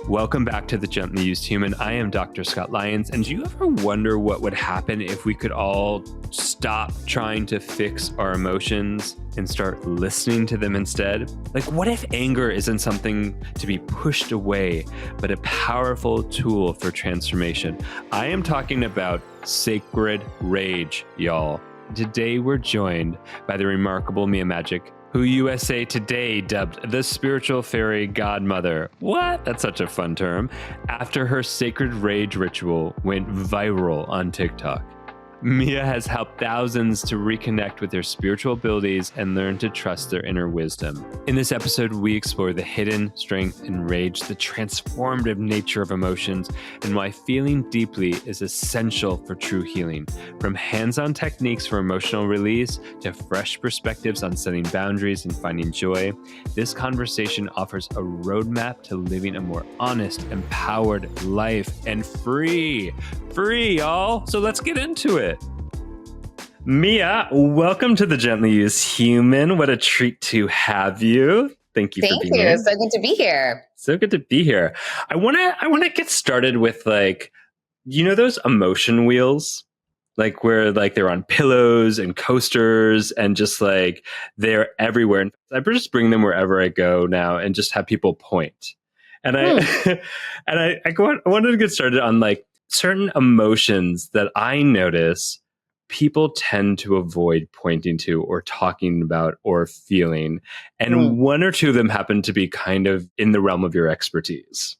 Welcome back to The Gently Used Human. I am Dr. Scott Lyons, and do you ever wonder what would happen if we could all stop trying to fix our emotions and start listening to them instead? Like, what if anger isn't something to be pushed away, but a powerful tool for transformation? I am talking about sacred rage, y'all. Today, we're joined by the remarkable Mia Magik, who USA Today dubbed the spiritual fairy godmother. What? That's such a fun term. After her sacred rage ritual went viral on TikTok. Mia has helped thousands to reconnect with their spiritual abilities and learn to trust their inner wisdom. In this episode, we explore the hidden strength in rage, the transformative nature of emotions, and why feeling deeply is essential for true healing. From hands-on techniques for emotional release to fresh perspectives on setting boundaries and finding joy, this conversation offers a roadmap to living a more honest, empowered life and free, y'all. So let's get into it. Mia, welcome to The Gently Used Human. What a treat to have you. Thank you for being here. So good to be here. So good to be here. I want to get started with, like, you know, those emotion wheels, like where like they're on pillows and coasters and just like they're everywhere. I just bring them wherever I go now and just have people point. And I wanted to get started on like certain emotions that I notice people tend to avoid pointing to or talking about or feeling. And one or two of them happen to be kind of in the realm of your expertise.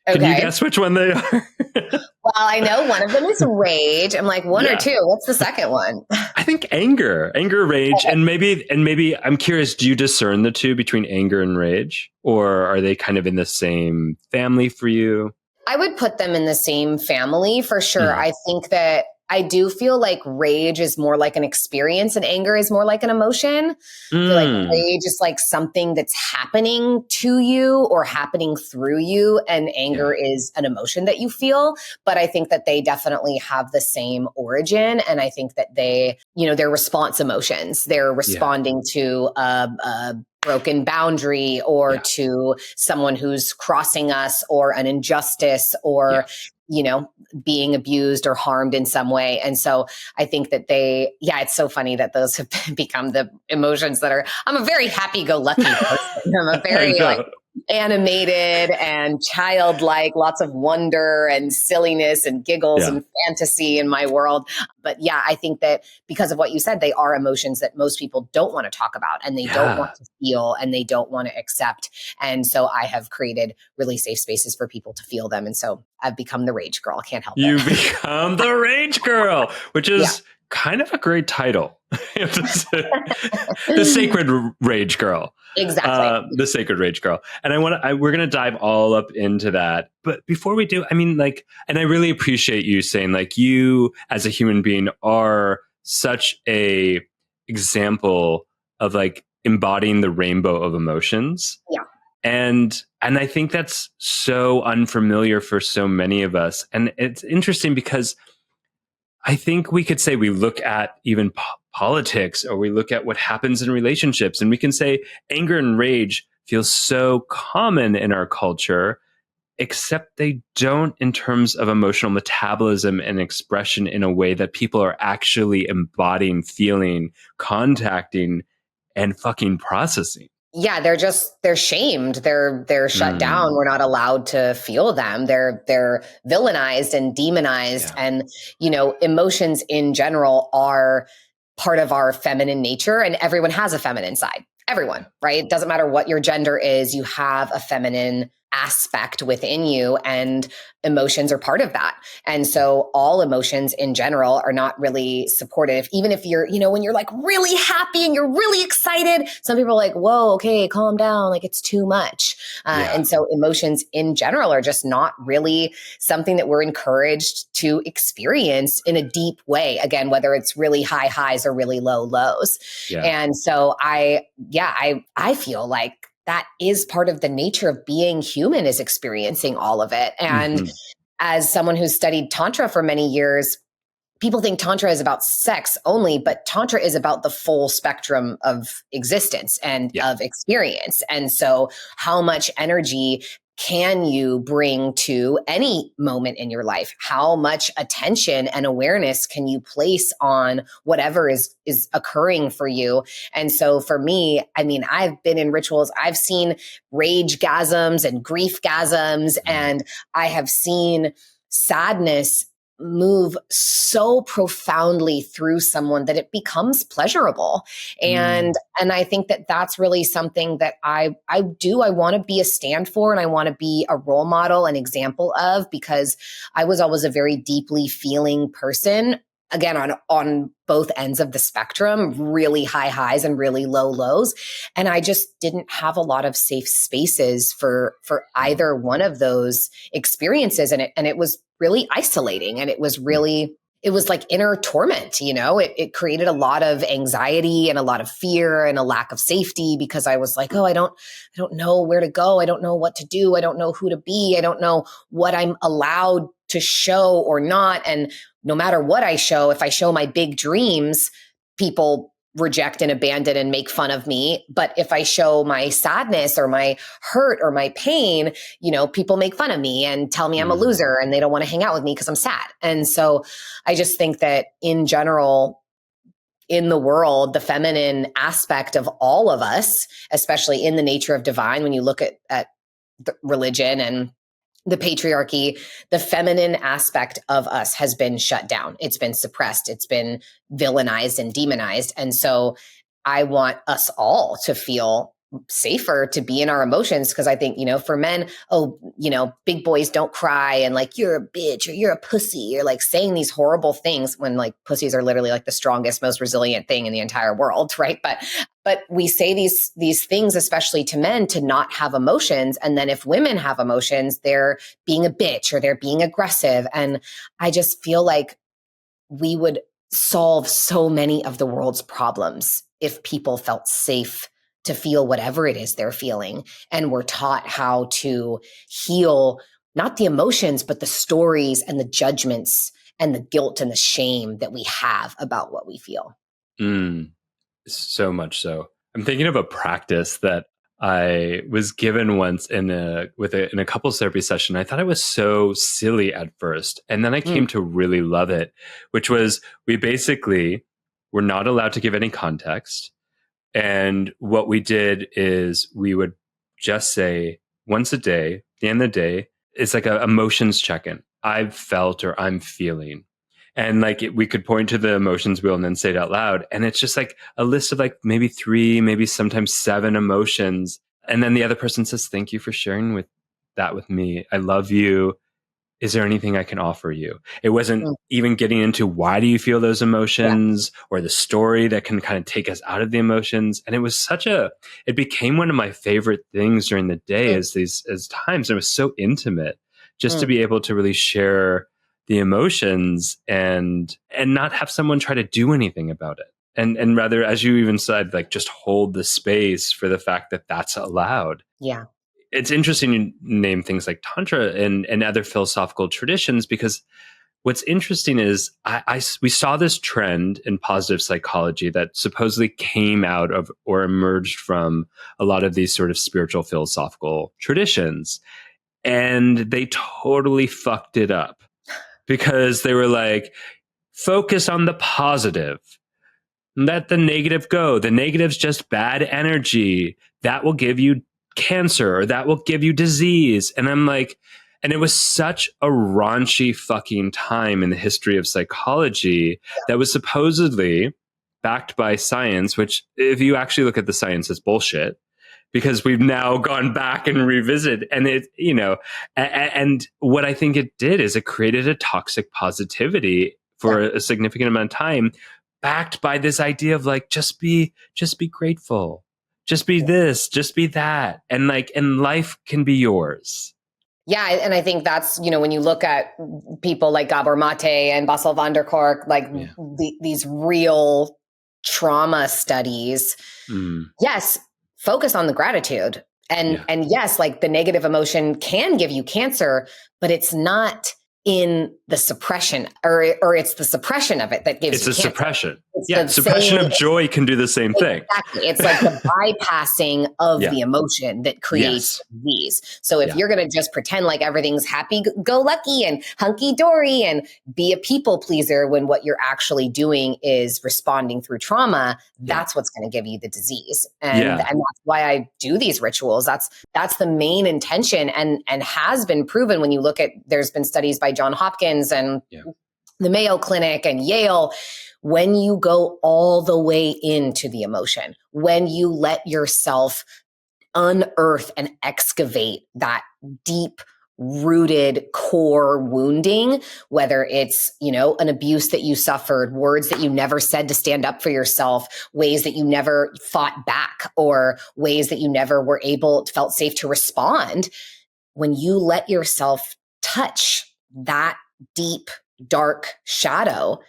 Okay. Can you guess which one they are? Well, I know one of them is rage. I'm like, one or two. What's the second one? I think anger, rage. Okay. And maybe I'm curious, do you discern the two between anger and rage? Or are they kind of in the same family for you? I would put them in the same family for sure. I think that I do feel like rage is more like an experience and anger is more like an emotion. I feel like rage is like something that's happening to you or happening through you, and anger is an emotion that you feel. But I think that they definitely have the same origin. And I think that they're response emotions. They're responding to a broken boundary or to someone who's crossing us or an injustice or being abused or harmed in some way. And so I think that it's so funny that those have become the emotions that I'm a very happy-go-lucky person. I'm a very animated and childlike, lots of wonder and silliness and giggles and fantasy in my world. But I think that because of what you said, they are emotions that most people don't want to talk about and they don't want to feel and they don't want to accept. And so I have created really safe spaces for people to feel them. And so I've become the rage girl. I can't help it. You become the rage girl, which is kind of a great title. The sacred rage girl. Exactly. The sacred rage girl. And we're going to dive all up into that. But before we do, I mean, like, and I really appreciate you saying, like, you as a human being are such a example of like embodying the rainbow of emotions. Yeah. And I think that's so unfamiliar for so many of us. And it's interesting because I think we could say we look at even politics or we look at what happens in relationships and we can say anger and rage feel so common in our culture, except they don't in terms of emotional metabolism and expression in a way that people are actually embodying, feeling, contacting, and fucking processing. Yeah, they're shamed. They're shut down. We're not allowed to feel them. They're villainized and demonized. And, emotions in general are part of our feminine nature, and everyone has a feminine side. Everyone, right? It doesn't matter what your gender is, you have a feminine aspect within you, and emotions are part of that. And so all emotions in general are not really supportive. Even if you're, when you're like really happy and you're really excited, some people are like, whoa, okay, calm down. Like it's too much. And so emotions in general are just not really something that we're encouraged to experience in a deep way. Again, whether it's really high highs or really low lows. Yeah. And so I feel like that is part of the nature of being human, is experiencing all of it. And as someone who's studied Tantra for many years, people think Tantra is about sex only, but Tantra is about the full spectrum of existence and of experience. And so how much energy can you bring to any moment in your life? How much attention and awareness can you place on whatever is occurring for you? And so for me, I mean, I've been in rituals. I've seen rage gasms and grief gasms, and I have seen sadness move so profoundly through someone that it becomes pleasurable. And I think that that's really something that I want to be a stand for, and I want to be a role model, an example of, because I was always a very deeply feeling person, again, on both ends of the spectrum, really high highs and really low lows. And I just didn't have a lot of safe spaces for either one of those experiences. And it was really isolating, and it was like inner torment, it created a lot of anxiety and a lot of fear and a lack of safety, because I was like, oh, I don't know where to go. I don't know what to do. I don't know who to be. I don't know what I'm allowed to show or not. And no matter what I show, if I show my big dreams, people reject and abandon and make fun of me. But if I show my sadness or my hurt or my pain, people make fun of me and tell me I'm a loser, and they don't want to hang out with me because I'm sad. And so I just think that in general, in the world, the feminine aspect of all of us, especially in the nature of divine, when you look at the religion and the patriarchy, the feminine aspect of us has been shut down. It's been suppressed. It's been villainized and demonized. And so I want us all to feel safer to be in our emotions, because I think, for men, big boys don't cry, and like, you're a bitch or you're a pussy. You're like saying these horrible things when like pussies are literally like the strongest, most resilient thing in the entire world, right? But we say these things, especially to men, to not have emotions. And then if women have emotions, they're being a bitch or they're being aggressive. And I just feel like we would solve so many of the world's problems if people felt safe to feel whatever it is they're feeling, and were taught how to heal, not the emotions, but the stories and the judgments and the guilt and the shame that we have about what we feel. So much so. I'm thinking of a practice that I was given once in a couples therapy session. I thought it was so silly at first, and then I came to really love it, which was, we basically were not allowed to give any context. And what we did is we would just say once a day, at the end of the day, it's like a emotions check-in. I've felt or I'm feeling. And like we could point to the emotions wheel and then say it out loud. And it's just like a list of like maybe 3, maybe sometimes 7 emotions. And then the other person says, thank you for sharing that with me. I love you. Is there anything I can offer you? It wasn't even getting into why do you feel those emotions or the story that can kind of take us out of the emotions. And it was it became one of my favorite things during the day as times. It was so intimate just to be able to really share the emotions and not have someone try to do anything about it. And rather, as you even said, like just hold the space for the fact that that's allowed. Yeah. It's interesting you name things like Tantra and other philosophical traditions, because what's interesting is we saw this trend in positive psychology that supposedly came out of or emerged from a lot of these sort of spiritual philosophical traditions. And they totally fucked it up because they were like, focus on the positive. Let the negative go. The negative's just bad energy. That will give you cancer, or that will give you disease. And I'm like, and it was such a raunchy fucking time in the history of psychology that was supposedly backed by science, which if you actually look at the science, is bullshit, because we've now gone back and revisited. And it, and what I think it did is it created a toxic positivity for a significant amount of time, backed by this idea of like, just be grateful. Just be this, just be that. And life can be yours. Yeah. And I think that's, when you look at people like Gabor Mate and Bessel van der Kolk, like these real trauma studies, yes, focus on the gratitude. And yes, like the negative emotion can give you cancer, but it's not in the suppression, or it's the suppression of it that gives it's you a cancer. suppression. It's suppression of joy can do the same thing. Exactly. It's like the bypassing of Yeah. the emotion that creates Yes. disease. So if Yeah. you're going to just pretend like everything's happy go lucky and hunky dory and be a people pleaser when what you're actually doing is responding through trauma, that's what's going to give you the disease. And that's why I do these rituals. That's the main intention, and has been proven when you look at, there's been studies by John Hopkins and the Mayo Clinic and Yale. When you go all the way into the emotion, when you let yourself unearth and excavate that deep rooted core wounding, whether it's, an abuse that you suffered, words that you never said to stand up for yourself, ways that you never fought back, or ways that you never felt safe to respond. When you let yourself touch that deep, dark shadow,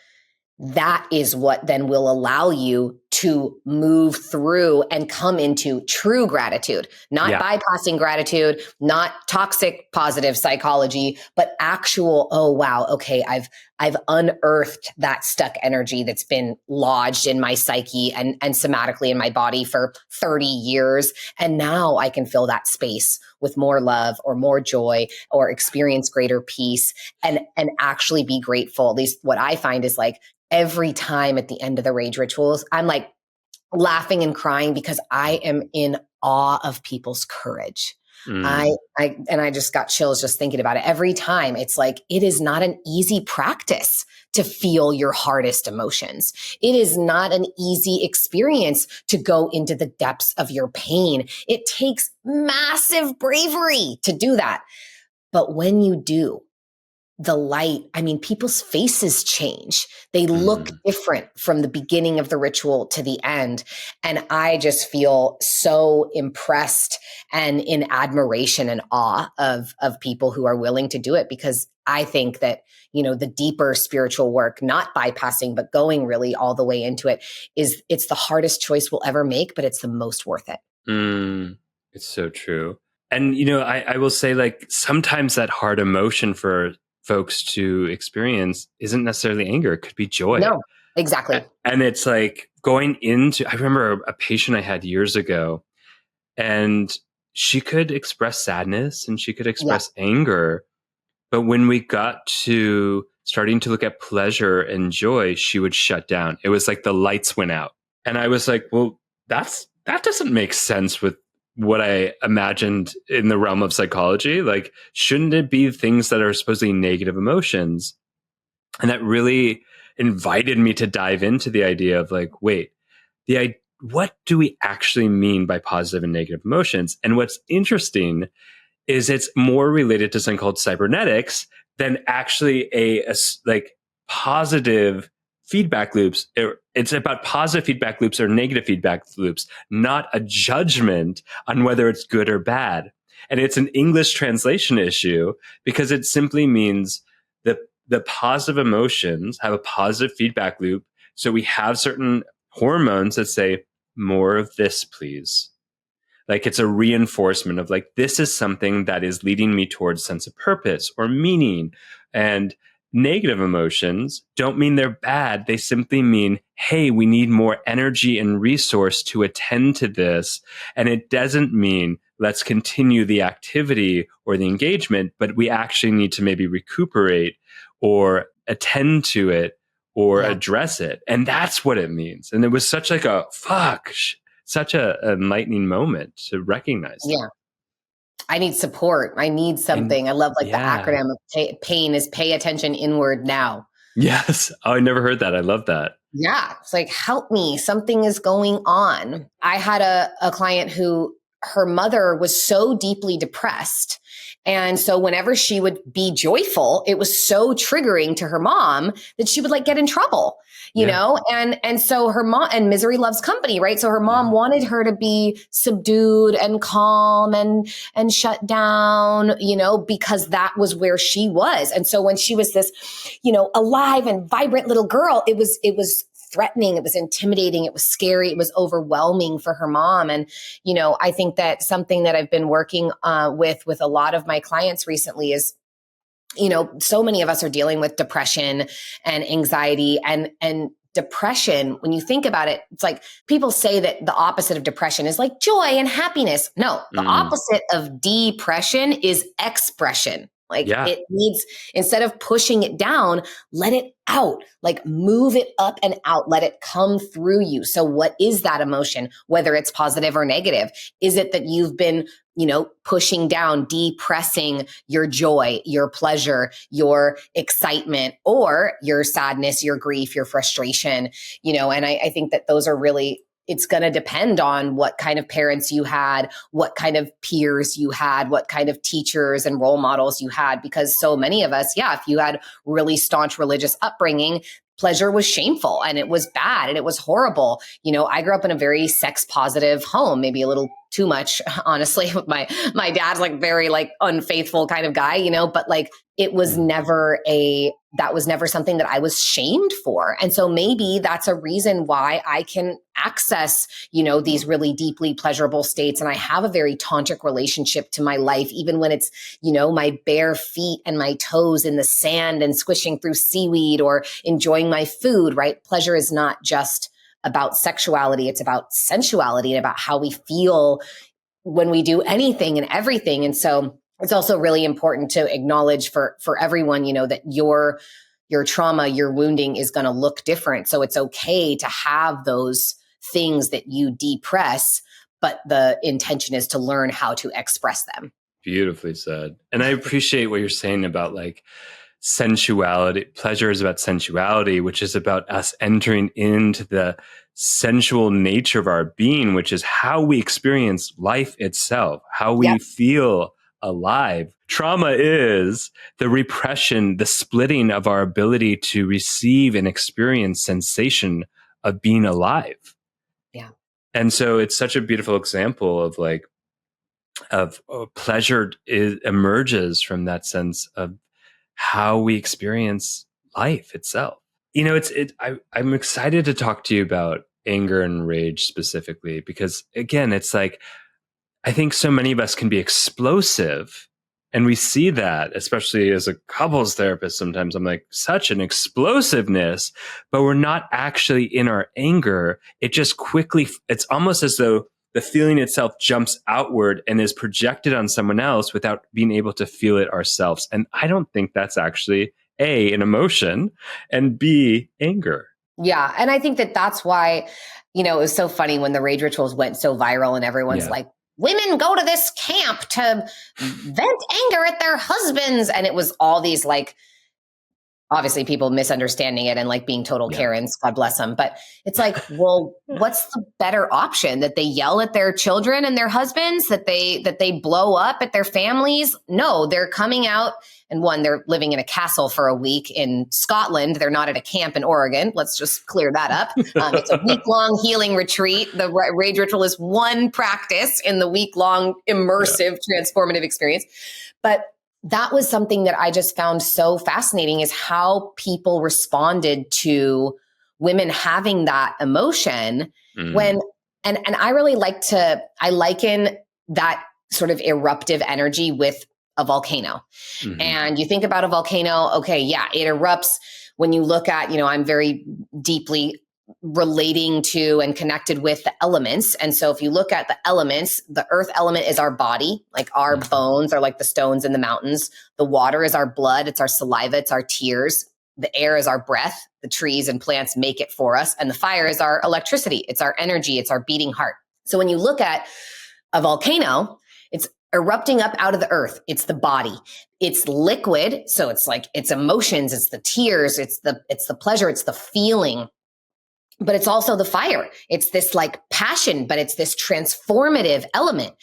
that is what then will allow you to move through and come into true gratitude, not bypassing gratitude, not toxic positive psychology, but actual, oh, wow, okay, I've unearthed that stuck energy that's been lodged in my psyche and somatically in my body for 30 years. And now I can fill that space with more love or more joy or experience greater peace and actually be grateful. At least what I find is like, every time at the end of the rage rituals, I'm like laughing and crying because I am in awe of people's courage. I just got chills just thinking about it. Every time it's like, it is not an easy practice to feel your hardest emotions. It is not an easy experience to go into the depths of your pain. It takes massive bravery to do that. But when you do, the light, people's faces change. They look different from the beginning of the ritual to the end. And I just feel so impressed and in admiration and awe of people who are willing to do it, because I think that, the deeper spiritual work, not bypassing, but going really all the way into it, it's the hardest choice we'll ever make, but it's the most worth it. It's so true. And, I will say, like, sometimes that hard emotion for folks to experience isn't necessarily anger. It could be joy. No, exactly. And it's like going into, I remember a patient I had years ago, and she could express sadness and she could express anger. But when we got to starting to look at pleasure and joy, she would shut down. It was like the lights went out. And I was like, well, that doesn't make sense with what I imagined in the realm of psychology. Like, shouldn't it be things that are supposedly negative emotions? And that really invited me to dive into the idea of like, wait, what do we actually mean by positive and negative emotions? And what's interesting is it's more related to something called cybernetics than actually a like positive feedback loops. It's about positive feedback loops or negative feedback loops, not a judgment on whether it's good or bad. And it's an English translation issue because it simply means that the positive emotions have a positive feedback loop. So we have certain hormones that say, more of this, please. Like, it's a reinforcement of like, this is something that is leading me towards sense of purpose or meaning. And negative emotions don't mean they're bad. They simply mean, hey, we need more energy and resource to attend to this. And it doesn't mean let's continue the activity or the engagement, but we actually need to maybe recuperate or attend to it or address it. And that's what it means. And it was such like a such a enlightening moment to recognize that. Yeah. I need support. I need something. I love the acronym of PAIN is pay attention inward now. Yes. Oh, I never heard that. I love that. Yeah. It's like, help me. Something is going on. I had a client who her mother was so deeply depressed. And so whenever she would be joyful, it was so triggering to her mom that she would like get in trouble, you know? And so her mom, and misery loves company, right? So her mom wanted her to be subdued and calm and shut down, you know, because that was where she was. And so when she was this, you know, alive and vibrant little girl, it was threatening, it was intimidating, it was scary, it was overwhelming for her mom. And, you know, I think that something that I've been working with a lot of my clients recently is so many of us are dealing with depression and anxiety and depression. When you think about it, it's like people say that the opposite of depression is like joy and happiness. No, the opposite of depression is expression. Like it needs, instead of pushing it down, let it out, like move it up and out, let it come through you. So what is that emotion, whether it's positive or negative? Is it that you've been, pushing down, depressing your joy, your pleasure, your excitement, or your sadness, your grief, your frustration, and I think that those are really, it's going to depend on what kind of parents you had, what kind of peers you had, what kind of teachers and role models you had, because so many of us, if you had really staunch religious upbringing, pleasure was shameful and it was bad and it was horrible. I grew up in a very sex positive home, maybe a little too much, honestly. My dad's like very like unfaithful kind of guy, but like it was never that was never something that I was shamed for. And so maybe that's a reason why I can access, these really deeply pleasurable states. And I have a very tantric relationship to my life, even when it's, my bare feet and my toes in the sand and squishing through seaweed or enjoying my food, right? Pleasure is not just about sexuality. It's about sensuality and about how we feel when we do anything and everything. And so it's also really important to acknowledge for everyone, that your trauma, your wounding is going to look different. So it's okay to have those things that you depress, but the intention is to learn how to express them. Beautifully said. And I appreciate what you're saying about like sensuality. Pleasure is about sensuality, which is about us entering into the sensual nature of our being, which is how we experience life itself, how we feel alive. Trauma is the repression, the splitting of our ability to receive and experience sensation of being alive. Yeah. And so it's such a beautiful example of like, of pleasure emerges from that sense of how we experience life itself. I'm excited to talk to you about anger and rage specifically, because again, it's like, I think so many of us can be explosive, and we see that, especially as a couples therapist. Sometimes I'm like, such an explosiveness, but we're not actually in our anger. It just quickly, it's almost as though the feeling itself jumps outward and is projected on someone else without being able to feel it ourselves. And I don't think that's actually A, an emotion, and B, anger. Yeah. And I think that that's why, it was so funny when the rage rituals went so viral and everyone's like, women go to this camp to vent anger at their husbands. And it was all these like, obviously people misunderstanding it and like being total Karens, God bless them. But it's like, well, what's the better option? That they yell at their children and their husbands, that they blow up at their families? No, they're coming out. And one, they're living in a castle for a week in Scotland. They're not at a camp in Oregon. Let's just clear that up. It's a week-long healing retreat. The rage ritual is one practice in the week-long immersive transformative experience. But that was something that I just found so fascinating, is how people responded to women having that emotion when, and I really I liken that sort of eruptive energy with a volcano. And you think about a volcano, okay, it erupts. When you look at, I'm very deeply relating to and connected with the elements. And so if you look at the elements, the earth element is our body, like our bones are like the stones in the mountains. The water is our blood. It's our saliva. It's our tears. The air is our breath. The trees and plants make it for us. And the fire is our electricity. It's our energy. It's our beating heart. So when you look at a volcano, it's erupting up out of the earth. It's the body. It's liquid. So it's like, it's emotions. It's the tears. It's the pleasure. It's the feeling. But it's also the fire. It's this like passion, but it's this transformative element.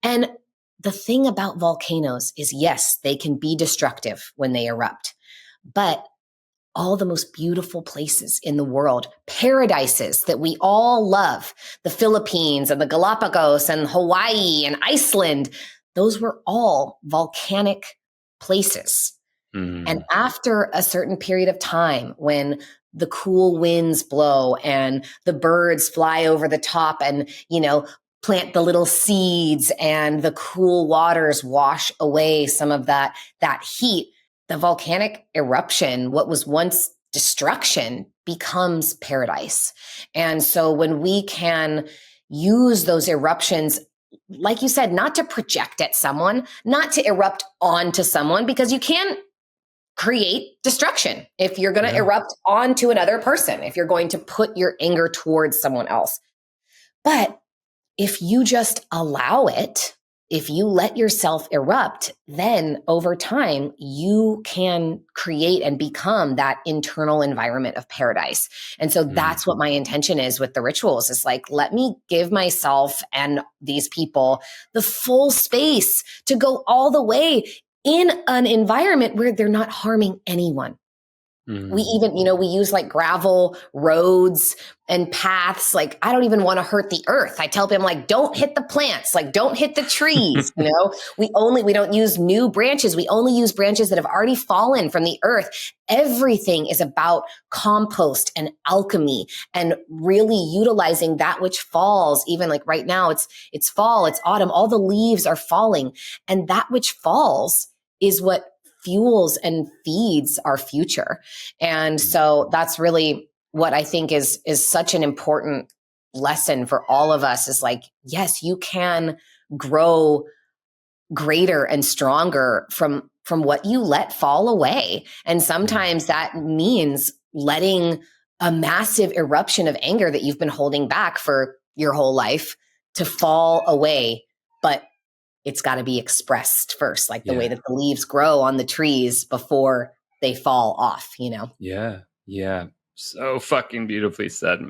And the thing about volcanoes is, yes, they can be destructive when they erupt, but all the most beautiful places in the world, paradises that we all love, the Philippines and the Galapagos and Hawaii and Iceland, those were all volcanic places. And after a certain period of time, when the cool winds blow and the birds fly over the top and, plant the little seeds and the cool waters wash away some of that heat, the volcanic eruption, what was once destruction, becomes paradise. And so when we can use those eruptions, like you said, not to project at someone, not to erupt onto someone, because you can create destruction if you're going to erupt onto another person, if you're going to put your anger towards someone else. But if you just allow it, if you let yourself erupt, then over time, you can create and become that internal environment of paradise. And so that's what my intention is with the rituals, is like, let me give myself and these people the full space to go all the way in an environment where they're not harming anyone. We even, we use like gravel roads and paths. Like, I don't even want to hurt the earth. I tell them, like, don't hit the plants, like, don't hit the trees. We don't use new branches. We only use branches that have already fallen from the earth. Everything is about compost and alchemy and really utilizing that which falls. Even like right now, it's fall, it's autumn, all the leaves are falling. And that which falls is what fuels and feeds our future. And so that's really what I think is such an important lesson for all of us, is like, yes, you can grow greater and stronger from what you let fall away. And sometimes that means letting a massive eruption of anger that you've been holding back for your whole life to fall away. But it's got to be expressed first, like the way that the leaves grow on the trees before they fall off, Yeah. Yeah. So fucking beautifully said.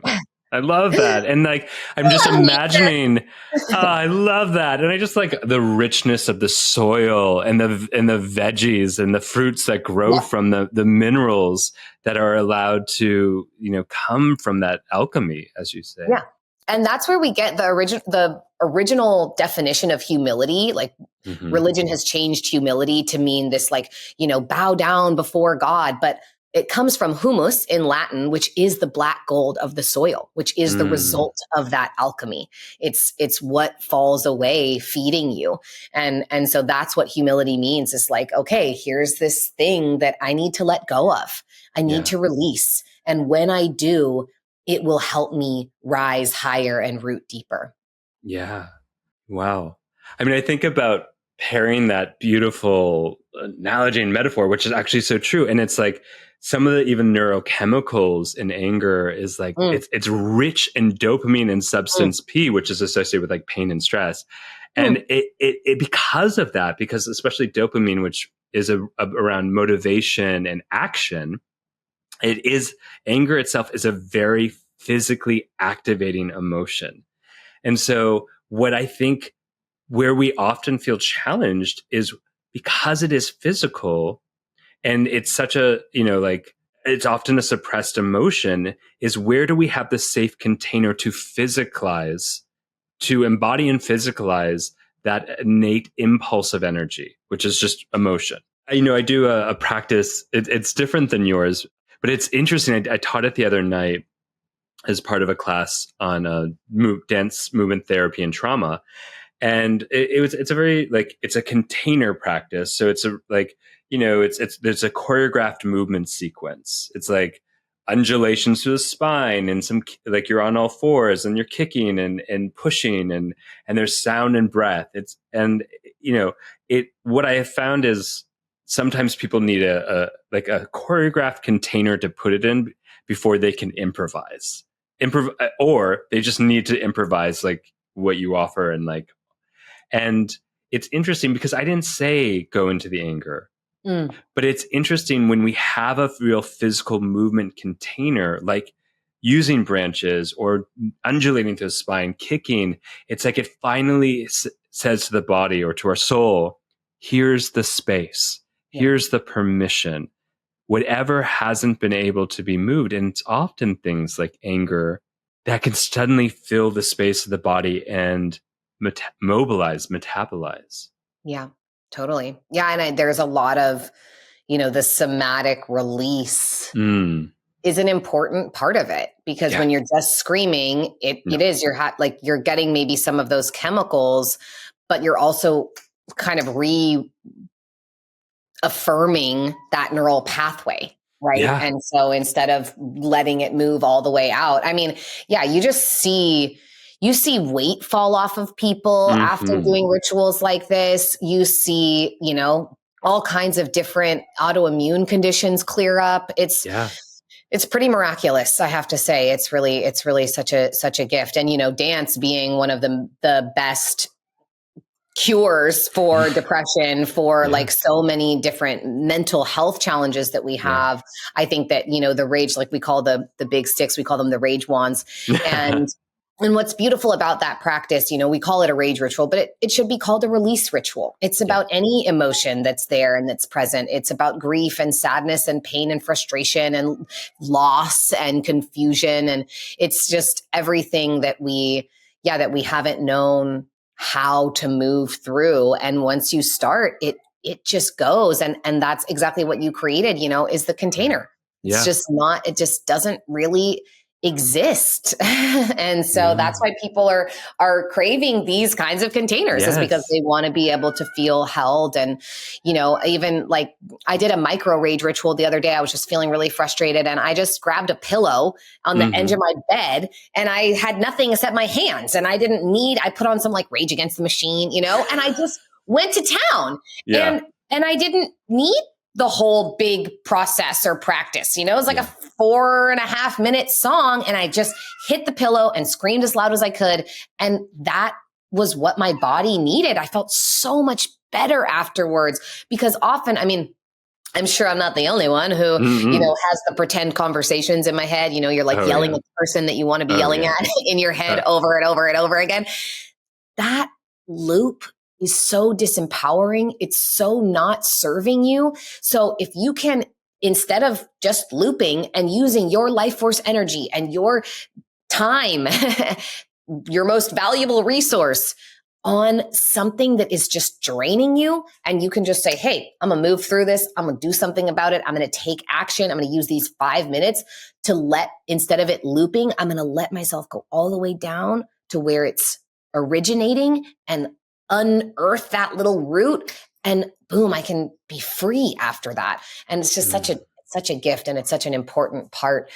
I love that. And like, I'm just imagining, I love that. And I just like the richness of the soil and the veggies and the fruits that grow from the minerals that are allowed to, come from that alchemy, as you say. Yeah. And that's where we get the original definition of humility. Like religion has changed humility to mean this, like, bow down before God. But it comes from humus in Latin, which is the black gold of the soil, which is the result of that alchemy. It's what falls away feeding you. And so that's what humility means. It's like, okay, here's this thing that I need to let go of. I need to release. And when I do, it will help me rise higher and root deeper. Yeah. Wow. I mean, I think about pairing that beautiful analogy and metaphor, which is actually so true. And it's like some of the even neurochemicals in anger is like, it's rich in dopamine and substance P, which is associated with like pain and stress. And it because of that, because especially dopamine, which is around motivation and action, anger itself is a very physically activating emotion. And so what I think where we often feel challenged is because it is physical and it's such a, it's often a suppressed emotion, is where do we have the safe container to physicalize, to embody and physicalize that innate impulse of energy, which is just emotion. I do a practice, it's different than yours, but it's interesting. I taught it the other night as part of a class on dance movement therapy and trauma. And it's a very it's a container practice. So it's there's a choreographed movement sequence. It's like undulations to the spine and some like you're on all fours and you're kicking and pushing and there's sound and breath. What I have found is sometimes people need a choreographed container to put it in before they can improvise, or they just need to improvise like what you offer. And it's interesting because I didn't say go into the anger, but it's interesting when we have a real physical movement container, like using branches or undulating to the spine, kicking. It's like it finally says to the body or to our soul, here's the space, here's the permission, whatever hasn't been able to be moved. And it's often things like anger that can suddenly fill the space of the body and mobilize, metabolize. Yeah, totally. Yeah. And there's a lot of, the somatic release is an important part of it, because when you're just screaming, it is, you're getting maybe some of those chemicals, but you're also kind of affirming that neural pathway. Right. Yeah. And so instead of letting it move all the way out, I mean, yeah, you see weight fall off of people after doing rituals like this. You see, all kinds of different autoimmune conditions clear up. It's pretty miraculous, I have to say. It's really such a gift. And, dance being one of the best cures for depression, for like so many different mental health challenges that we have. I think that, the rage, like we call the big sticks, we call them the rage wands. And what's beautiful about that practice, we call it a rage ritual, but it should be called a release ritual. It's about any emotion that's there and that's present. It's about grief and sadness and pain and frustration and loss and confusion. And it's just everything that we haven't known how to move through. And once you start, it just goes. And that's exactly what you created, is the container. It's just not, it just doesn't really exist. And so that's why people are craving these kinds of containers, is because they want to be able to feel held. And, even like I did a micro rage ritual the other day. I was just feeling really frustrated, and I just grabbed a pillow on the edge of my bed, and I had nothing except my hands, and I put on some like Rage Against the Machine, and I just went to town. And I didn't need the whole big process or practice, it was like a 4.5 minute song, and I just hit the pillow and screamed as loud as I could. And that was what my body needed. I felt so much better afterwards, because often, I mean, I'm sure I'm not the only one who, has the pretend conversations in my head. You're like yelling at the person that you want to be yelling at in your head over and over and over again. That loop is so disempowering. It's so not serving you. So if you can, instead of just looping and using your life force energy and your time, your most valuable resource, on something that is just draining you, and you can just say, hey, I'm going to move through this. I'm going to do something about it. I'm going to take action. I'm going to use these 5 minutes instead of it looping, I'm going to let myself go all the way down to where it's originating and unearth that little root, and boom, I can be free after that. And it's just such a gift, and it's such an important part,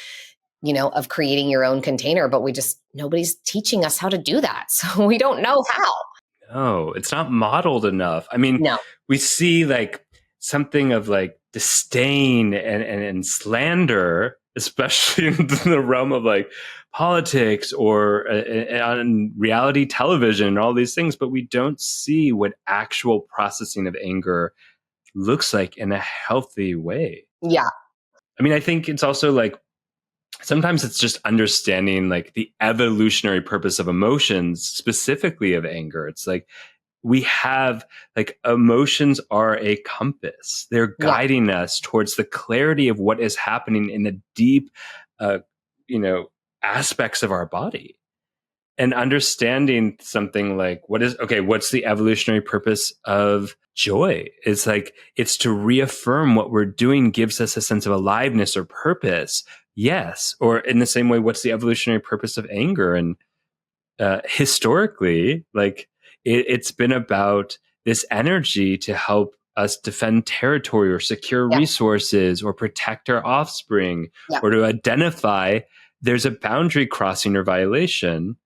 of creating your own container, but nobody's teaching us how to do that. So we don't know how. No, it's not modeled enough. I mean, we see like something of like disdain and slander, especially in the realm of like politics or on reality television and all these things, but we don't see what actual processing of anger looks like in a healthy way. Yeah. I mean, I think it's also like, sometimes it's just understanding like the evolutionary purpose of emotions, specifically of anger. It's like, we have like emotions are a compass. They're guiding us towards the clarity of what is happening in the deep, aspects of our body. And understanding something like, what's the evolutionary purpose of joy? It's like, it's to reaffirm what we're doing gives us a sense of aliveness or purpose. Yes. Or in the same way, what's the evolutionary purpose of anger? And historically, like it's been about this energy to help us defend territory or secure resources or protect our offspring or to identify there's a boundary crossing or violation.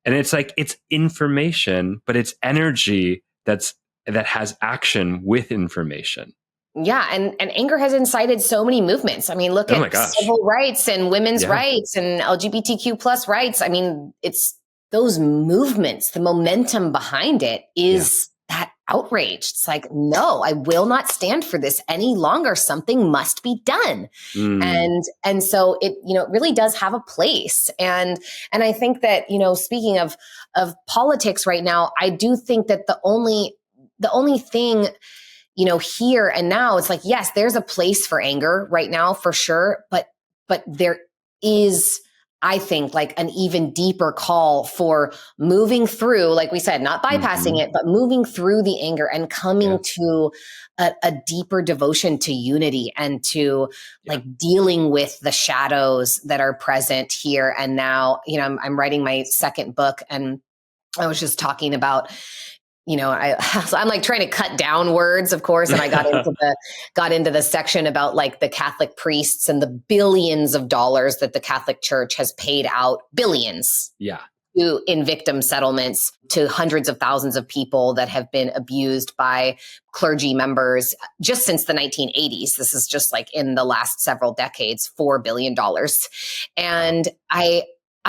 And it's like, it's information, but it's energy that has action with information. Yeah. And anger has incited so many movements. I mean, look at civil rights and women's rights and LGBTQ plus rights. I mean, it's those movements, the momentum behind it is that outrage. It's like, no, I will not stand for this any longer. Something must be done. And so it, it really does have a place. And I think that, speaking of politics right now, I do think that the only thing, here and now, it's like, yes, there's a place for anger right now for sure. But there is, I think, like an even deeper call for moving through, like we said, not bypassing it, but moving through the anger and coming to a deeper devotion to unity and to like dealing with the shadows that are present here and now. I'm writing my second book, and I was just talking about, so I'm like trying to cut down words, of course. And I got into the section about like the Catholic priests and the billions of dollars that the Catholic Church has paid out, billions. Yeah. In victim settlements to hundreds of thousands of people that have been abused by clergy members just since the 1980s. This is just like in the last several decades, $4 billion. And I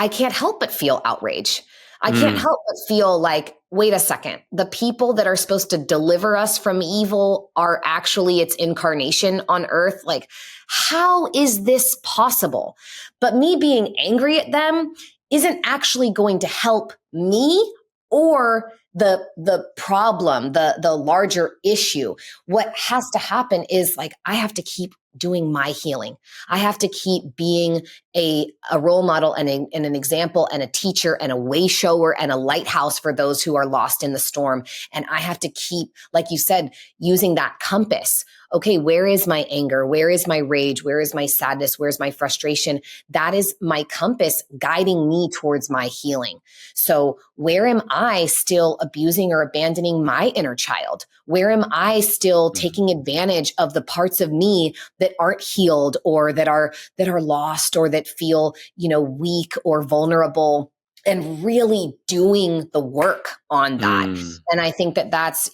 can't help but feel outrage. I can't help but feel like, wait a second, the people that are supposed to deliver us from evil are actually its incarnation on earth. Like, how is this possible? But me being angry at them isn't actually going to help me or the problem, the larger issue. What has to happen is like, I have to keep doing my healing. I have to keep being a role model and an example and a teacher and a way shower and a lighthouse for those who are lost in the storm. And I have to keep, like you said, using that compass. Okay, where is my anger? Where is my rage? Where is my sadness? Where's my frustration? That is my compass guiding me towards my healing. So where am I still abusing or abandoning my inner child? Where am I still taking advantage of the parts of me that aren't healed or that are lost or that feel, weak or vulnerable? And really doing the work on that. And I think that's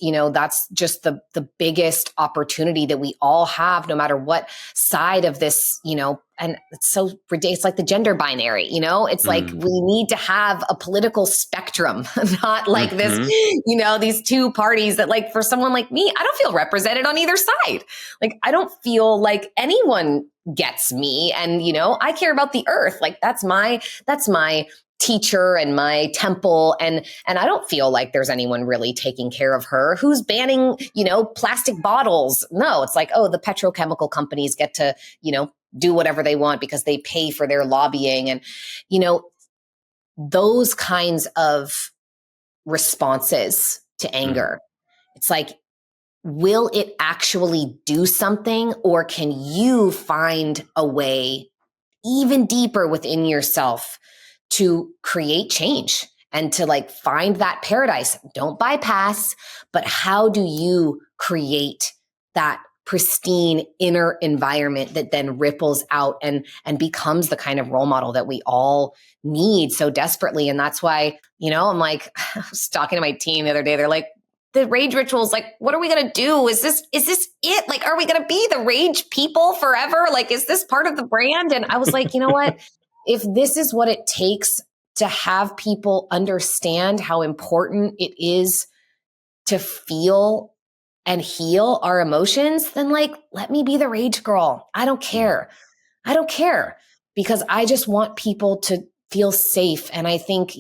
just the biggest opportunity that we all have, no matter what side of this, and it's so ridiculous. It's like the gender binary, it's like we need to have a political spectrum, not like this, these two parties that, like, for someone like me, I don't feel represented on either side. Like, I don't feel like anyone gets me. And, I care about the earth. Like, that's my teacher and my temple. And I don't feel like there's anyone really taking care of her. Who's banning, plastic bottles? No, it's like, oh, the petrochemical companies get to, do whatever they want because they pay for their lobbying. And, those kinds of responses to anger. It's like, will it actually do something, or can you find a way even deeper within yourself to create change and to like find that paradise? Don't bypass, but how do you create that pristine inner environment that then ripples out and becomes the kind of role model that we all need so desperately? And that's why, I'm like, I was talking to my team the other day. They're like, the rage rituals, like, what are we going to do? Is this it? Like, are we going to be the rage people forever? Like, is this part of the brand? And I was like, you know what? If this is what it takes to have people understand how important it is to feel and heal our emotions, then like, let me be the rage girl. I don't care. Because I just want people to feel safe. And I think,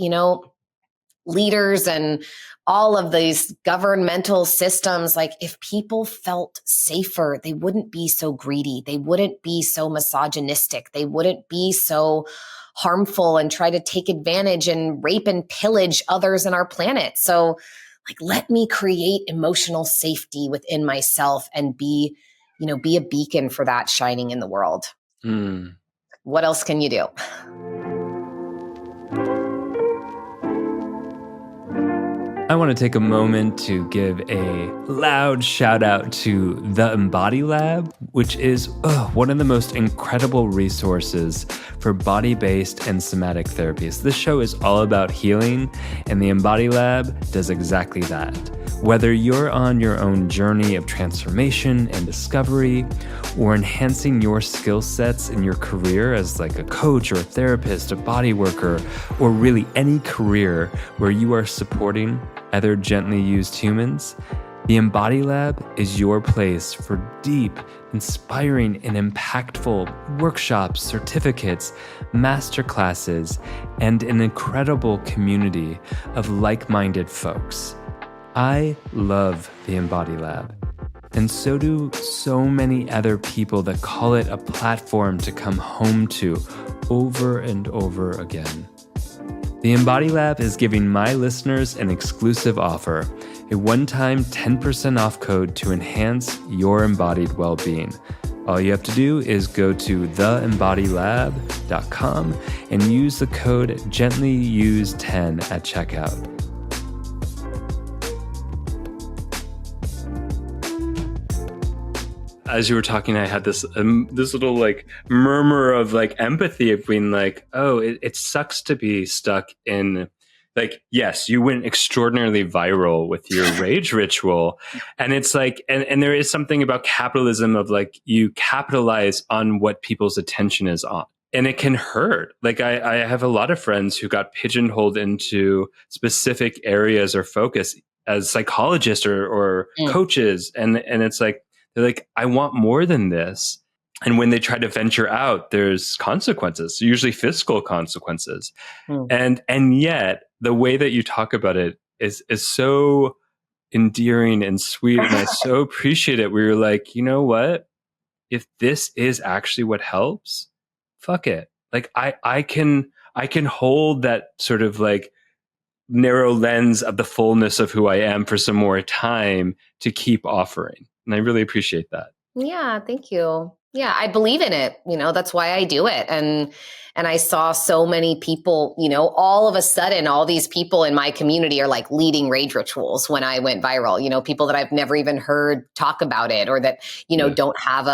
leaders and all of these governmental systems, like, if people felt safer, they wouldn't be so greedy. They wouldn't be so misogynistic. They wouldn't be so harmful and try to take advantage and rape and pillage others on our planet. So like, let me create emotional safety within myself and be a beacon for that shining in the world. What else can you do? I want to take a moment to give a loud shout out to the Embody Lab, which is one of the most incredible resources for body-based and somatic therapies. This show is all about healing, and the Embody Lab does exactly that. Whether you're on your own journey of transformation and discovery, or enhancing your skill sets in your career as like a coach or a therapist, a body worker, or really any career where you are supporting other gently used humans, the Embody Lab is your place for deep, inspiring, and impactful workshops, certificates, masterclasses, and an incredible community of like-minded folks. I love the Embody Lab, and so do so many other people that call it a platform to come home to over and over again. The Embody Lab is giving my listeners an exclusive offer, a one-time 10% off code to enhance your embodied well-being. All you have to do is go to theembodylab.com and use the code GentlyUse10 at checkout. as you were talking, I had this little like murmur of like empathy of being like, oh, it sucks to be stuck in, like, yes, you went extraordinarily viral with your rage ritual. And it's like, and there is something about capitalism of like, you capitalize on what people's attention is on. And it can hurt. Like I have a lot of friends who got pigeonholed into specific areas or focus as psychologists or coaches. And it's like, they're like, I want more than this. And when they try to venture out, there's consequences, usually fiscal consequences. And yet the way that you talk about it is so endearing and sweet. And I so appreciate it. Where you're like, you know what? If this is actually what helps, fuck it. Like I can hold that sort of like narrow lens of the fullness of who I am for some more time to keep offering. And I really appreciate that. Yeah, thank you. Yeah, I believe in it. That's why I do it. And I saw so many people, all of a sudden, all these people in my community are like leading rage rituals when I went viral, people that I've never even heard talk about it, or that, don't have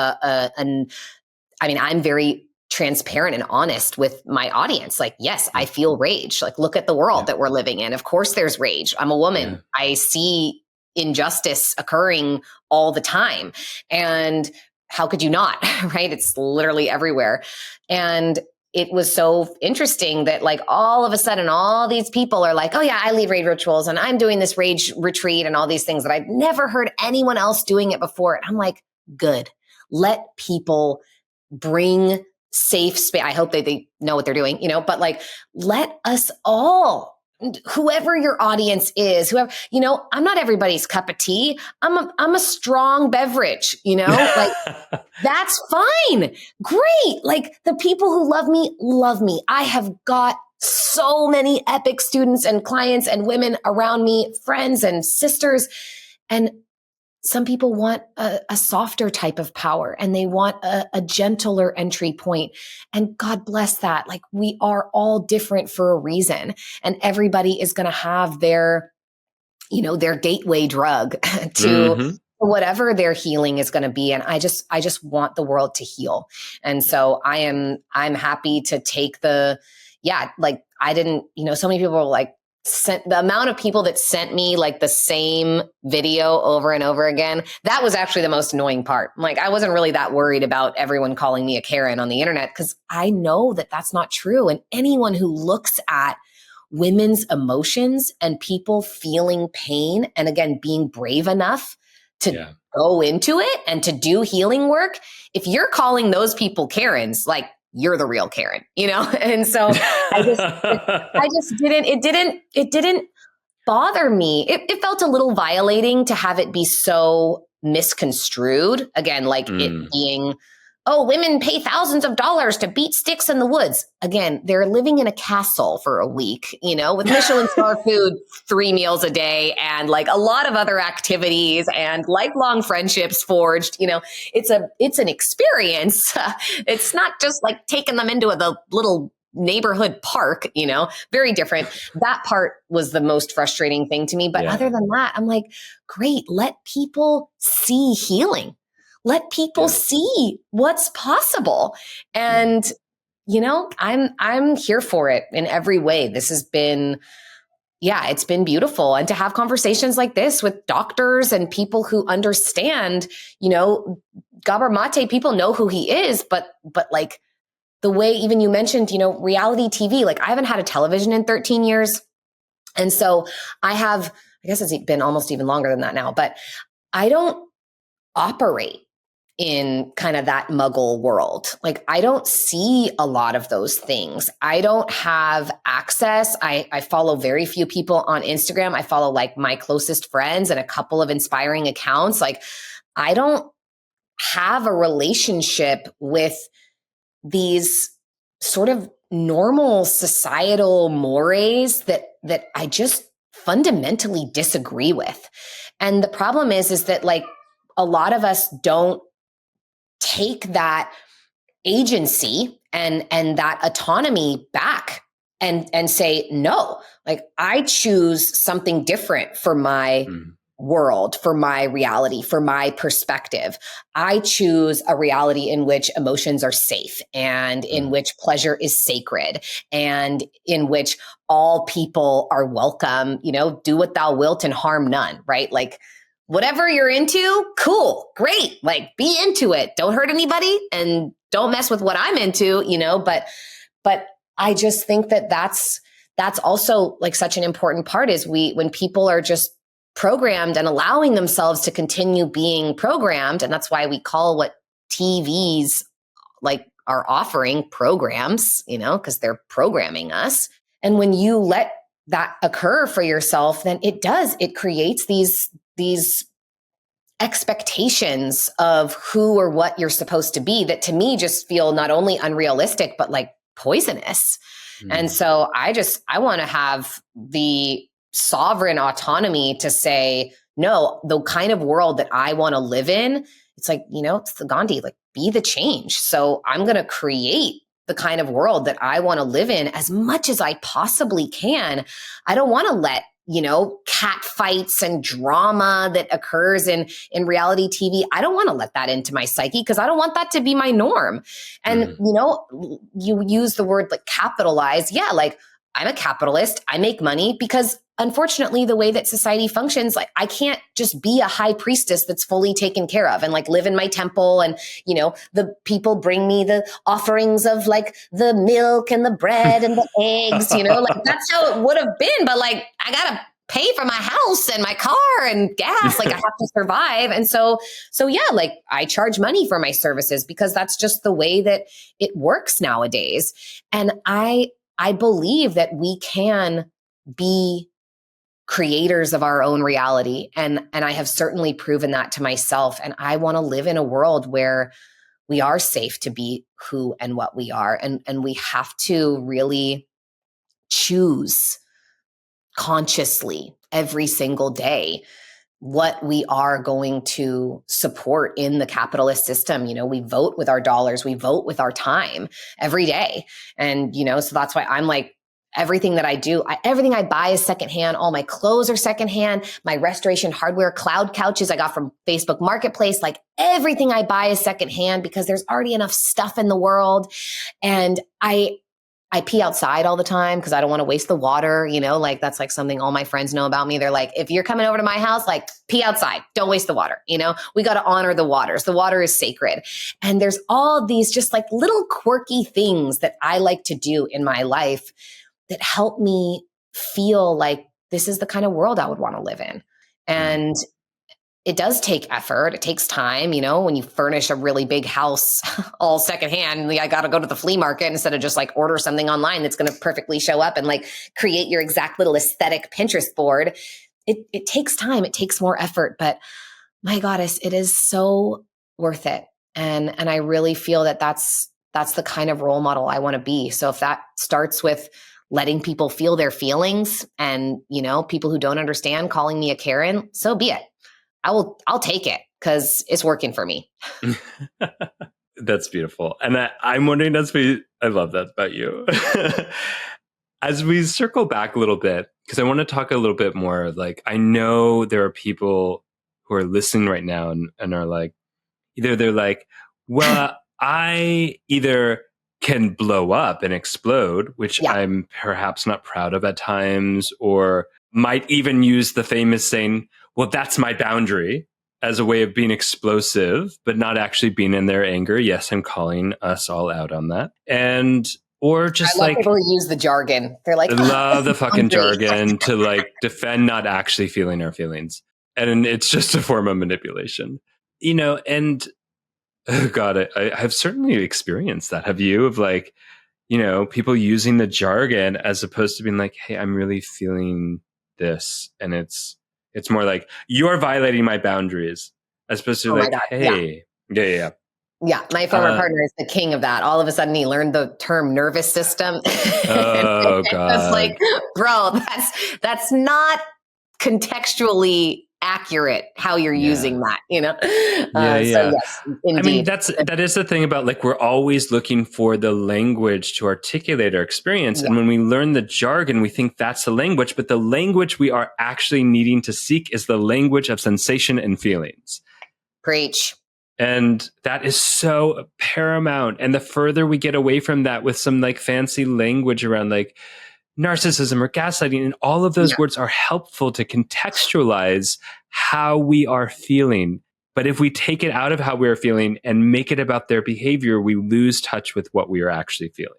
I'm very transparent and honest with my audience. Like, yes, I feel rage. Like, look at the world that we're living in. Of course there's rage. I'm a woman. Yeah. I see injustice occurring all the time. And how could you not, right? It's literally everywhere. And it was so interesting that like all of a sudden, all these people are like, oh yeah, I lead rage rituals and I'm doing this rage retreat and all these things that I'd never heard anyone else doing it before. And I'm like, good. Let people bring safe space. I hope they know what they're doing, but like, let us all, whoever your audience is, whoever, I'm not everybody's cup of tea. I'm a strong beverage, like that's fine. Great. Like the people who love me. I have got so many epic students and clients and women around me, friends and sisters. And some people want a softer type of power and they want a gentler entry point. And God bless that. Like we are all different for a reason. And everybody is going to have their gateway drug to whatever their healing is going to be. And I just want the world to heal. And so I'm happy to take so many people were like, the amount of people that sent me like the same video over and over again, that was actually the most annoying part. Like, I wasn't really that worried about everyone calling me a Karen on the internet because I know that that's not true. And anyone who looks at women's emotions and people feeling pain and again, being brave enough to go into it and to do healing work, if you're calling those people Karens, like, you're the real Karen, And so I just it didn't bother me. It felt a little violating to have it be so misconstrued. Again, like it being, oh, women pay thousands of dollars to beat sticks in the woods. Again, they're living in a castle for a week, with Michelin star food, 3 meals a day, and like a lot of other activities and lifelong friendships forged. It's an experience. It's not just like taking them into the little neighborhood park, very different. That part was the most frustrating thing to me. But other than that, I'm like, great, let people see healing. Let people see what's possible. And, I'm here for it in every way. This has been, it's been beautiful. And to have conversations like this with doctors and people who understand, Gabor Mate, people know who he is, but like the way even you mentioned, reality TV, like I haven't had a television in 13 years. And so I guess it's been almost even longer than that now, but I don't operate in kind of that muggle world. Like I don't see a lot of those things. I don't have access. I follow very few people on Instagram. I follow like my closest friends and a couple of inspiring accounts. Like I don't have a relationship with these sort of normal societal mores that I just fundamentally disagree with. And the problem is that like a lot of us don't take that agency and that autonomy back and say, no, like I choose something different for my world, for my reality, for my perspective. I choose a reality in which emotions are safe and in which pleasure is sacred and in which all people are welcome, do what thou wilt and harm none, right? Like whatever you're into, cool, great. Like be into it. Don't hurt anybody and don't mess with what I'm into, but I just think that that's also like such an important part is when people are just programmed and allowing themselves to continue being programmed. And that's why we call what TVs like are offering programs, because they're programming us. And when you let that occur for yourself, then it creates these expectations of who or what you're supposed to be that to me just feel not only unrealistic, but like poisonous. And so I want to have the sovereign autonomy to say, no, the kind of world that I want to live in, it's like, it's the Gandhi, like be the change. So I'm going to create the kind of world that I want to live in as much as I possibly can. I don't want to let, cat fights and drama that occurs in reality TV. I don't want to let that into my psyche because I don't want that to be my norm. And, you use the word like capitalize. Yeah. Like I'm a capitalist. I make money because unfortunately the way that society functions, like I can't just be a high priestess that's fully taken care of and like live in my temple. And, the people bring me the offerings of like the milk and the bread and the eggs, like that's how it would have been. But like, I gotta pay for my house and my car and gas. Like I have to survive. And so yeah, like I charge money for my services because that's just the way that it works nowadays. And I believe that we can be creators of our own reality. And I have certainly proven that to myself. And I want to live in a world where we are safe to be who and what we are. And we have to really choose consciously every single day what we are going to support in the capitalist system. We vote with our dollars, we vote with our time every day. And, so that's why I'm like, everything that I do, everything I buy is secondhand. All my clothes are secondhand. My restoration hardware, cloud couches I got from Facebook Marketplace, like everything I buy is secondhand because there's already enough stuff in the world. And I pee outside all the time because I don't want to waste the water, like that's like something all my friends know about me. They're like, if you're coming over to my house, like pee outside, don't waste the water. We got to honor the waters. The water is sacred. And there's all these just like little quirky things that I like to do in my life that help me feel like this is the kind of world I would want to live in. And it does take effort. It takes time. When you furnish a really big house all secondhand, I got to go to the flea market instead of just like order something online that's going to perfectly show up and like create your exact little aesthetic Pinterest board. It takes time. It takes more effort, but my goddess, it is so worth it. And I really feel that that's the kind of role model I want to be. So if that starts with letting people feel their feelings and, people who don't understand calling me a Karen, so be it. I'll take it because it's working for me. That's beautiful. And I'm wondering, I love that about you. As we circle back a little bit, because I want to talk a little bit more, like, I know there are people who are listening right now and are like, either they're like, well, I either can blow up and explode, which I'm perhaps not proud of at times, or might even use the famous saying, well, that's my boundary, as a way of being explosive, but not actually being in their anger. Yes, I'm calling us all out on that. Or just I love people who use the jargon. They're like, I love the fucking jargon to like defend not actually feeling our feelings. And it's just a form of manipulation, and oh God, I've certainly experienced that. Have you? Of like, people using the jargon as opposed to being like, hey, I'm really feeling this. And it's more like, you're violating my boundaries, as opposed to like, hey, yeah. Yeah, my former partner is the king of that. All of a sudden, he learned the term nervous system. Oh God! It's like, bro, that's not contextually accurate how you're Yeah. using that, Yeah. So yes, I mean, indeed. that is the thing about like, we're always looking for the language to articulate our experience. Yeah. And when we learn the jargon, we think that's the language, but the language we are actually needing to seek is the language of sensation and feelings. Preach. And that is so paramount. And the further we get away from that with some like fancy language around like narcissism or gaslighting, and all of those words are helpful to contextualize how we are feeling. But if we take it out of how we are feeling and make it about their behavior, we lose touch with what we are actually feeling.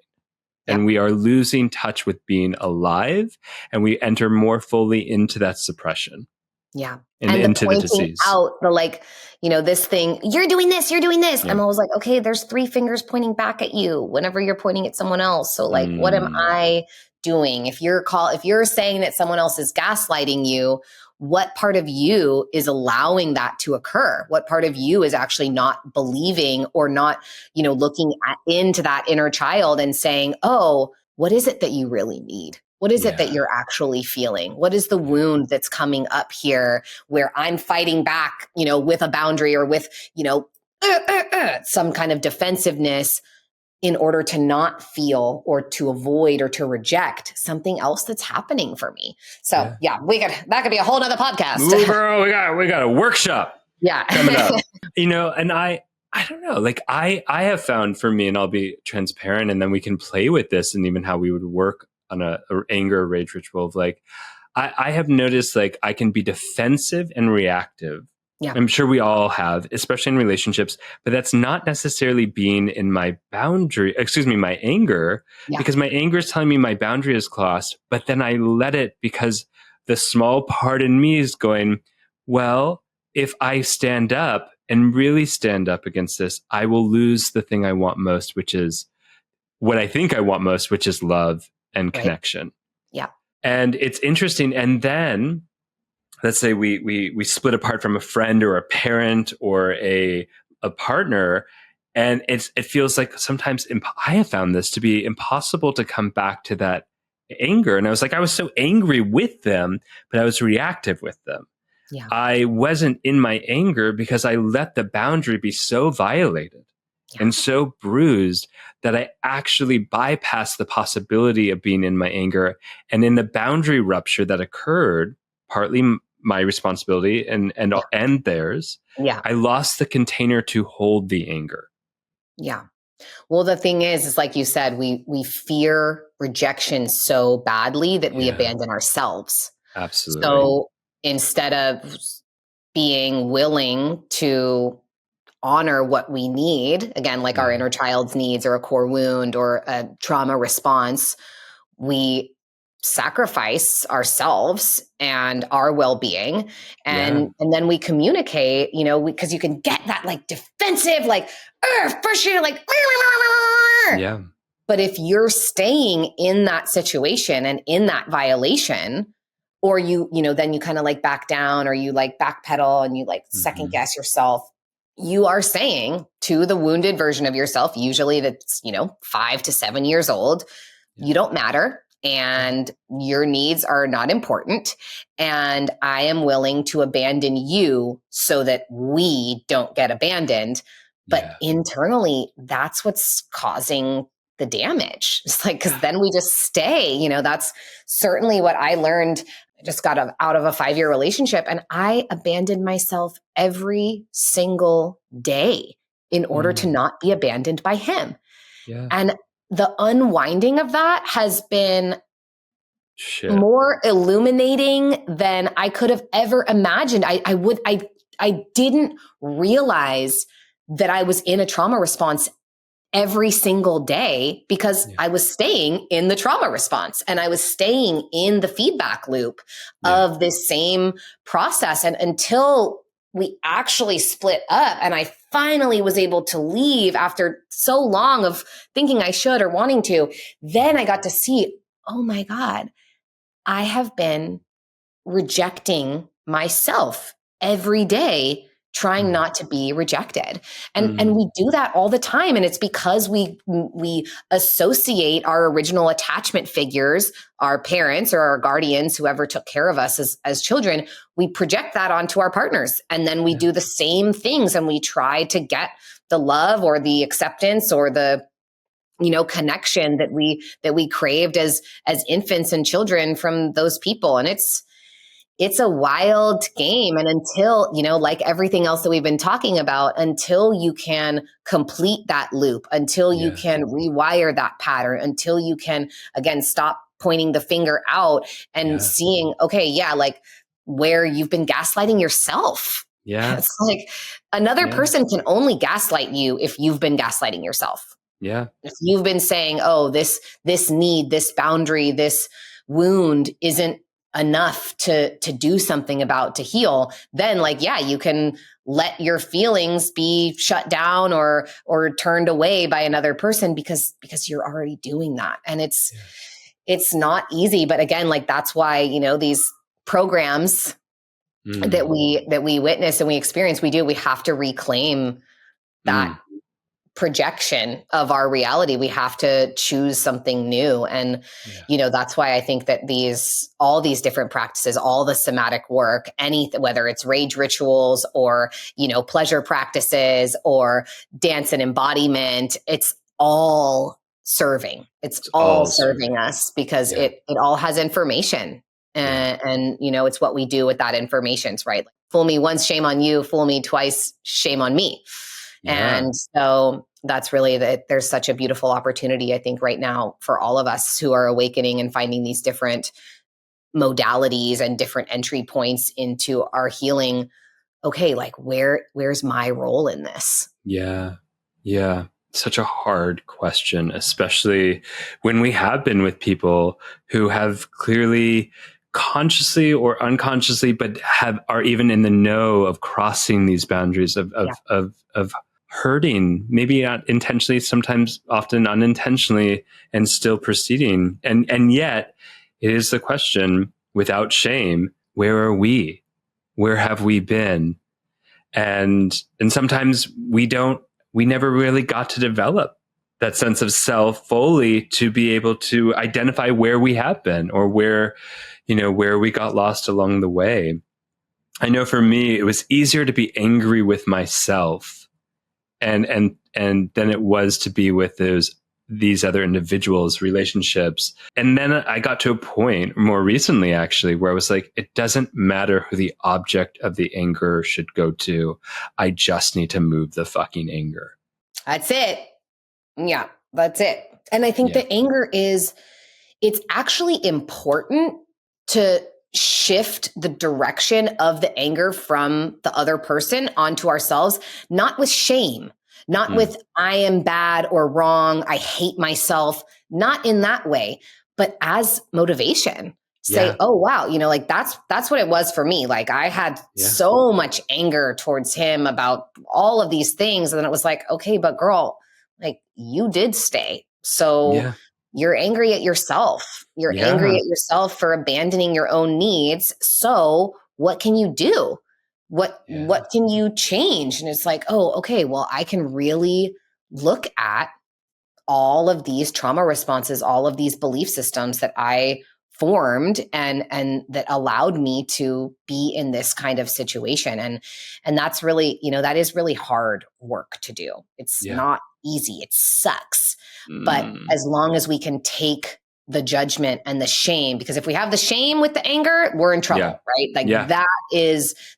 And we are losing touch with being alive, and we enter more fully into that suppression. Yeah. And into the disease. Out the like, this thing, you're doing this. Yeah. I'm always like, okay, there's 3 fingers pointing back at you whenever you're pointing at someone else. So like, what am I doing? If you're saying that someone else is gaslighting you, what part of you is allowing that to occur? What part of you is actually not believing or not, looking into that inner child and saying, oh, what is it that you really need? What is it that you're actually feeling? What is the wound that's coming up here where I'm fighting back, with a boundary or with, some kind of defensiveness in order to not feel or to avoid or to reject something else that's happening for me. So that could be a whole nother podcast. Ooh, girl, we got a workshop. Coming up. And I don't know, like I have found for me, and I'll be transparent, and then we can play with this and even how we would work on a anger or rage ritual of like, I have noticed like I can be defensive and reactive. Yeah. I'm sure we all have, especially in relationships, but that's not necessarily being in my my anger, because my anger is telling me my boundary is crossed, but then I let it because the small part in me is going, well, if I stand up and really stand up against this, I will lose the thing I want most, which is what I think I want most, which is love and connection. Yeah. And it's interesting. And then let's say we split apart from a friend or a parent or a partner, and it feels like sometimes I have found this to be impossible to come back to that anger. And I was like, I was so angry with them, but I was reactive with them. Yeah. I wasn't in my anger because I let the boundary be so violated and so bruised that I actually bypassed the possibility of being in my anger. And in the boundary rupture that occurred, partly my responsibility and theirs, I lost the container to hold the anger. Yeah. Well, the thing is like you said, we fear rejection so badly that we abandon ourselves. Absolutely. So instead of being willing to honor what we need, again, like our inner child's needs or a core wound or a trauma response, we sacrifice ourselves and our well-being. And then we communicate, because you can get that like defensive, like, push you like, But if you're staying in that situation and in that violation, or then you kind of like back down or you like backpedal and you like second guess yourself, you are saying to the wounded version of yourself, usually that's, 5 to 7 years old, you don't matter and your needs are not important. And I am willing to abandon you so that we don't get abandoned. But internally, that's what's causing the damage. It's like, because then we just stay, that's certainly what I learned. I just got out of a 5-year relationship and I abandoned myself every single day in order to not be abandoned by him. Yeah. And the unwinding of that has been more illuminating than I could have ever imagined. I didn't realize that I was in a trauma response every single day because I was staying in the trauma response and I was staying in the feedback loop of this same process. And until we actually split up and I finally was able to leave after so long of thinking I should or wanting to, then I got to see, oh my God, I have been rejecting myself every day trying not to be rejected. And we do that all the time. And it's because we associate our original attachment figures, our parents or our guardians, whoever took care of us as children, we project that onto our partners. And then we do the same things and we try to get the love or the acceptance or the connection that we craved as infants and children from those people. And it's a wild game. And until, like everything else that we've been talking about, until you can complete that loop, until you can rewire that pattern, until you can, again, stop pointing the finger out and seeing, like where you've been gaslighting yourself. Yeah. It's like another person can only gaslight you if you've been gaslighting yourself. Yeah. If you've been saying, oh, this need, this boundary, this wound isn't enough to do something about, to heal, then you can let your feelings be shut down or turned away by another person because you're already doing that. And it's not easy. But again, that's why, these programs that we witness and we experience, we have to reclaim that projection of our reality. We have to choose something new. And, that's why I think that all these different practices, all the somatic work, whether it's rage rituals or, pleasure practices or dance and embodiment, it's all serving. It's all serving us because it all has information. And it's what we do with that information, right? Fool me once, shame on you. Fool me twice, shame on me. Yeah. And so that's really there's such a beautiful opportunity, I think, right now for all of us who are awakening and finding these different modalities and different entry points into our healing. Okay, where's my role in this? Yeah. Yeah. Such a hard question, especially when we have been with people who have clearly consciously or unconsciously, but are even in the know of crossing these boundaries of hurting, maybe not intentionally, sometimes often unintentionally, and still proceeding. And yet it is the question, without shame, where are we? Where have we been? And sometimes we never really got to develop that sense of self fully to be able to identify where we have been or where we got lost along the way. I know for me, it was easier to be angry with myself and than it was to be with these other individuals' relationships. And then I got to a point more recently, actually, where I was like, it doesn't matter who the object of the anger should go to. I just need to move the fucking anger. That's it. Yeah, that's it. And I think the anger it's actually important to shift the direction of the anger from the other person onto ourselves, not with shame, not with I am bad or wrong, I hate myself, not in that way, but as motivation. Say, oh, wow, that's what it was for me. I had so much anger towards him about all of these things. And then it was like, okay, but girl, you did stay. So you're angry at yourself. You're angry at yourself for abandoning your own needs. So what can you do? What can you change? And it's like, oh, okay, well, I can really look at all of these trauma responses, all of these belief systems that I formed and that allowed me to be in this kind of situation. And that's really, that is really hard work to do. It's not easy. It sucks. But as long as we can take the judgment and the shame, because if we have the shame with the anger, we're in trouble, right?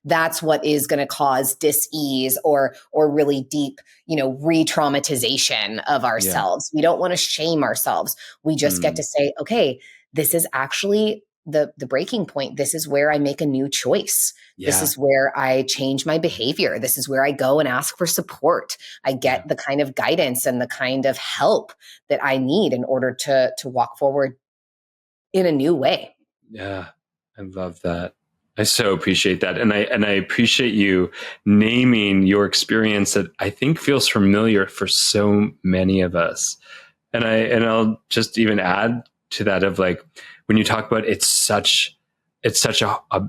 That's what is going to cause dis-ease or really deep, re-traumatization of ourselves. We don't want to shame ourselves. We just get to say, okay, this is actually the breaking point. This is where I make a new choice. This is where I change my behavior. This is where I go and ask for support. I get the kind of guidance and the kind of help that I need in order to walk forward in a new way. Yeah, I love that. I so appreciate that. And I appreciate you naming your experience that I think feels familiar for so many of us. And I'll just even add to that of when you talk about it's such a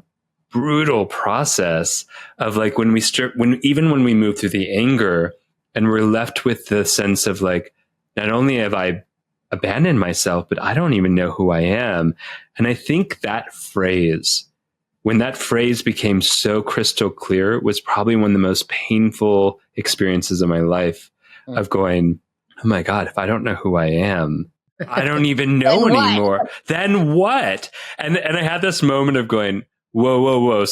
brutal process of like when we move through the anger and we're left with the sense of like, not only have I abandoned myself, but I don't even know who I am. And I think that phrase, when that phrase became so crystal clear, was probably one of the most painful experiences of my life, of going, oh my God, if I don't know who I am, I don't even know anymore. Then what? And I had this moment of going, whoa, whoa, whoa.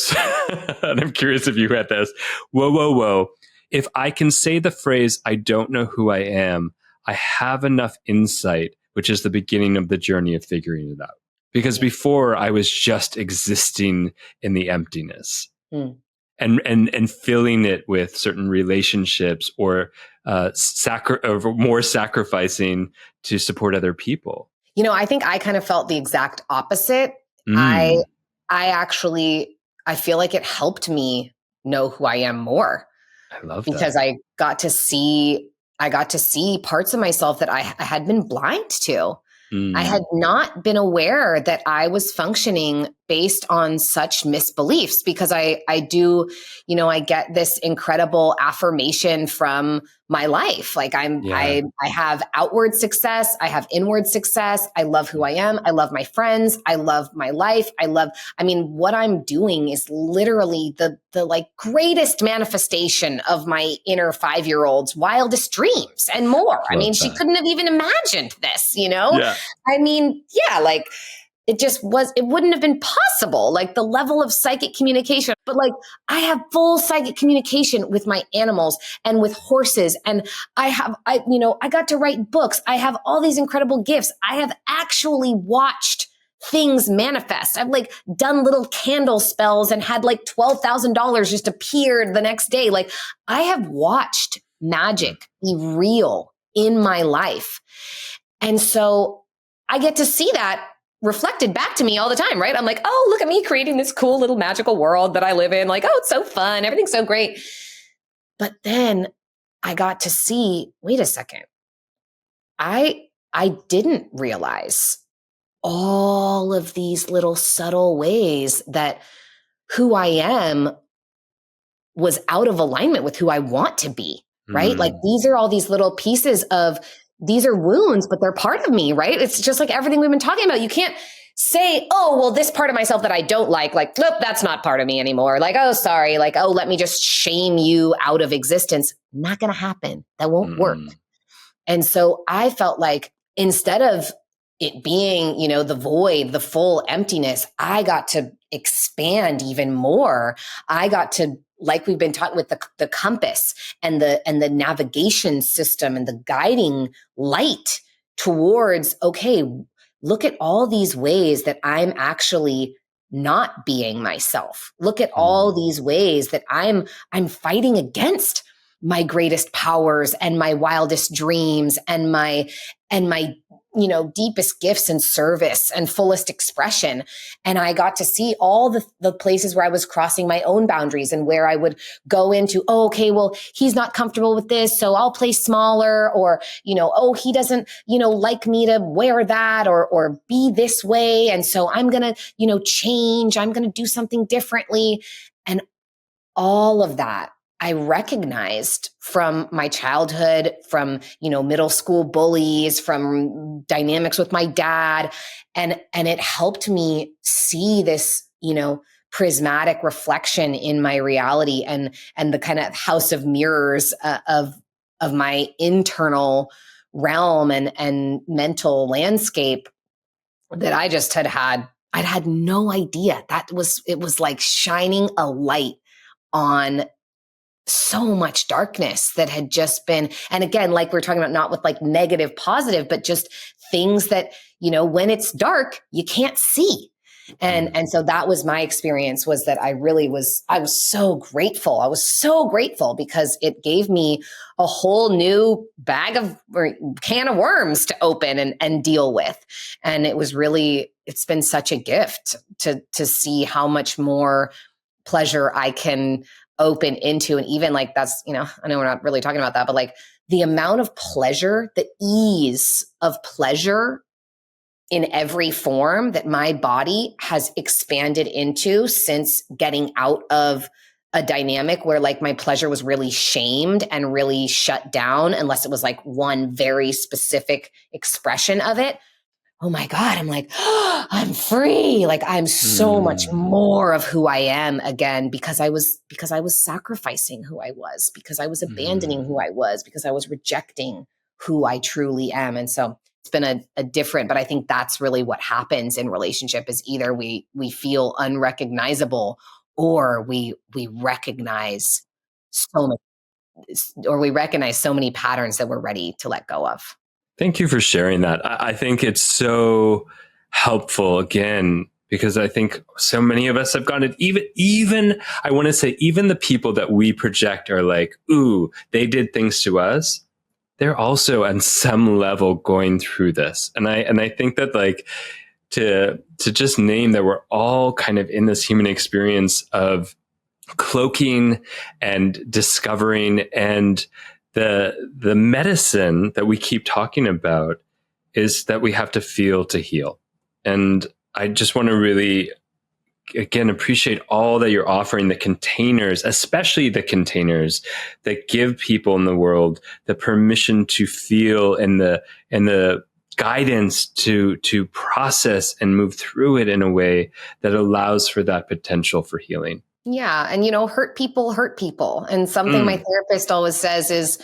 And I'm curious if you had this. Whoa, whoa, whoa. If I can say the phrase, I don't know who I am, I have enough insight, which is the beginning of the journey of figuring it out. Because before I was just existing in the emptiness and filling it with certain relationships or more sacrificing to support other people. You know, I think I kind of felt the exact opposite. I feel like it helped me know who I am more. I love that. Because I got to see parts of myself that I had been blind to. I had not been aware that I was functioning based on such misbeliefs, because I do, I get this incredible affirmation from my life. Like I have outward success. I have inward success. I love who I am. I love my friends. I love my life. What I'm doing is literally the like greatest manifestation of my inner 5-year-old's wildest dreams and more. She couldn't have even imagined this, Yeah. Like it wouldn't have been possible, like the level of psychic communication. But like I have full psychic communication with my animals and with horses. And I got to write books. I have all these incredible gifts. I have actually watched things manifest. I've like done little candle spells and had like $12,000 just appeared the next day. Like I have watched magic be real in my life. And so I get to see that reflected back to me all the time, right? I'm like, oh, look at me creating this cool little magical world that I live in. Like, oh, it's so fun. Everything's so great. But then I got to see, wait a second. I didn't realize all of these little subtle ways that who I am was out of alignment with who I want to be, right? Like these are all these little pieces of, these are wounds, but they're part of me, right? It's just like everything we've been talking about. You can't say, oh, well, this part of myself that I don't like, nope, that's not part of me anymore. Like, oh, sorry. Like, oh, let me just shame you out of existence. Not going to happen. That won't work. And so I felt like instead of it being, the void, the full emptiness, I got to expand even more. I got to, like we've been talking with the compass and the navigation system and the guiding light towards, okay, look at all these ways that I'm actually not being myself. Look at all these ways that I'm fighting against my greatest powers and my wildest dreams and my deepest gifts and service and fullest expression. And I got to see all the places where I was crossing my own boundaries and where I would go into, oh, okay, well, he's not comfortable with this, so I'll play smaller, or, oh, he doesn't, like me to wear that or be this way. And so I'm going to, change. I'm going to do something differently. And all of that I recognized from my childhood, from, middle school bullies, from dynamics with my dad. And it helped me see this, prismatic reflection in my reality and the kind of house of mirrors of my internal realm and mental landscape that I just had. I'd had no idea. It was like shining a light on so much darkness that had just been, and again, like we're talking about, not with like negative, positive, but just things that, when it's dark, you can't see. And so that was my experience, was that I was so grateful. I was so grateful because it gave me a whole new can of worms to open and deal with. And it's been such a gift to see how much more pleasure I can open into. And even like that's, I know we're not really talking about that, but like the amount of pleasure, the ease of pleasure in every form that my body has expanded into since getting out of a dynamic where like my pleasure was really shamed and really shut down unless it was like one very specific expression of it. Oh my God, I'm like, oh, I'm free. Like I'm so much more of who I am again because I was sacrificing who I was, because I was abandoning who I was, because I was rejecting who I truly am. And so it's been a different, but I think that's really what happens in relationship is either we feel unrecognizable or we recognize so much, or we recognize so many patterns that we're ready to let go of. Thank you for sharing that. I think it's so helpful again, because I think so many of us have gone it. Even I want to say, even the people that we project are like, ooh, they did things to us. They're also on some level going through this. And I think that like to just name that we're all kind of in this human experience of cloaking and discovering, and the medicine that we keep talking about is that we have to feel to heal. And I just want to really, again, appreciate all that you're offering, the containers, especially the containers that give people in the world the permission to feel and the guidance to process and move through it in a way that allows for that potential for healing. Yeah. And, hurt people hurt people. And something my therapist always says is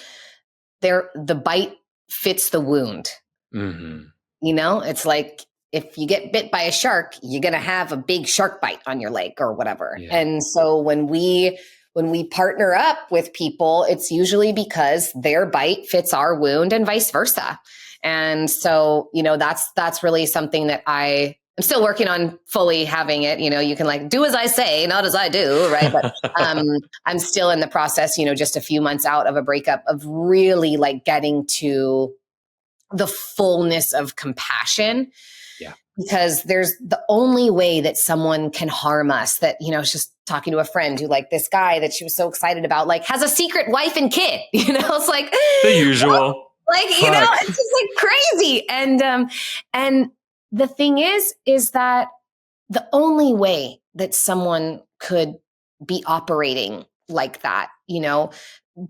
the bite fits the wound. Mm-hmm. It's like if you get bit by a shark, you're going to have a big shark bite on your leg or whatever. Yeah. And so when we partner up with people, it's usually because their bite fits our wound and vice versa. And so, that's really something that I'm still working on fully having it. You can like do as I say, not as I do, right? But I'm still in the process, just a few months out of a breakup of really like getting to the fullness of compassion. Yeah. Because there's the only way that someone can harm us that, I was just talking to a friend who like this guy that she was so excited about, like has a secret wife and kid, it's like the usual. Like, it's just like crazy. And the thing is that the only way that someone could be operating like that,